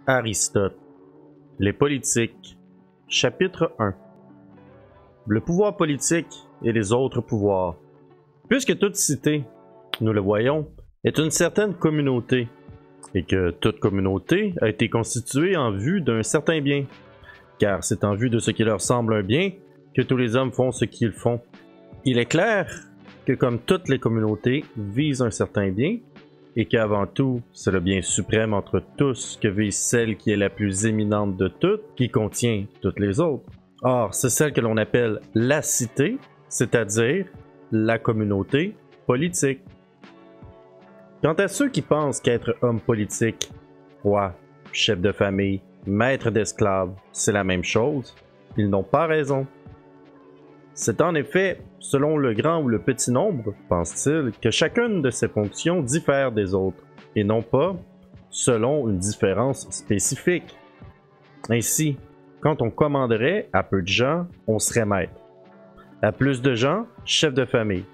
Aristote. Les politiques. Chapitre 1. Le pouvoir politique et les autres pouvoirs. Puisque toute cité, nous le voyons, est une certaine communauté, et que toute communauté a été constituée en vue d'un certain bien, car c'est en vue de ce qui leur semble un bien que tous les hommes font ce qu'ils font. Il est clair que comme toutes les communautés visent un certain bien, et qu'avant tout, c'est le bien suprême entre tous que vise celle qui est la plus éminente de toutes, qui contient toutes les autres. Or, c'est celle que l'on appelle la cité, c'est-à-dire la communauté politique. Quant à ceux qui pensent qu'être homme politique, roi, chef de famille, maître d'esclaves, c'est la même chose, ils n'ont pas raison. C'est en effet, selon le grand ou le petit nombre, pense-t-il, que chacune de ces fonctions diffère des autres, et non pas selon une différence spécifique. Ainsi, quand on commanderait à peu de gens, on serait maître. À plus de gens, chef de famille.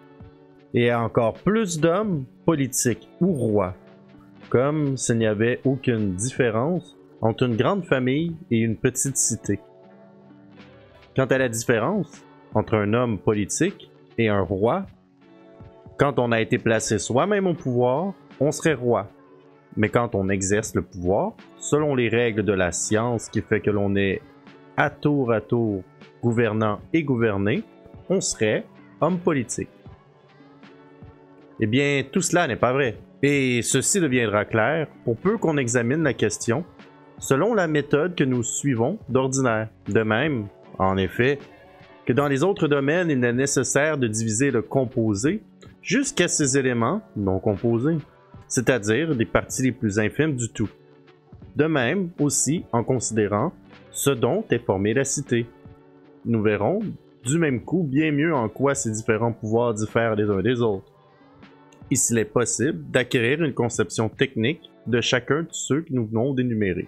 Et à encore plus d'hommes, politique ou roi. Comme s'il n'y avait aucune différence entre une grande famille et une petite cité. Quant à la différence entre un homme politique et un roi, quand on a été placé soi-même au pouvoir, on serait roi. Mais quand on exerce le pouvoir, selon les règles de la science qui fait que l'on est à tour gouvernant et gouverné, on serait homme politique. Eh bien, tout cela n'est pas vrai. Et ceci deviendra clair pour peu qu'on examine la question selon la méthode que nous suivons d'ordinaire. De même, en effet, que dans les autres domaines, il est nécessaire de diviser le composé jusqu'à ses éléments non composés, c'est-à-dire des parties les plus infimes du tout. De même aussi en considérant ce dont est formée la cité. Nous verrons du même coup bien mieux en quoi ces différents pouvoirs diffèrent les uns des autres. Et s'il est possible d'acquérir une conception technique de chacun de ceux que nous venons d'énumérer.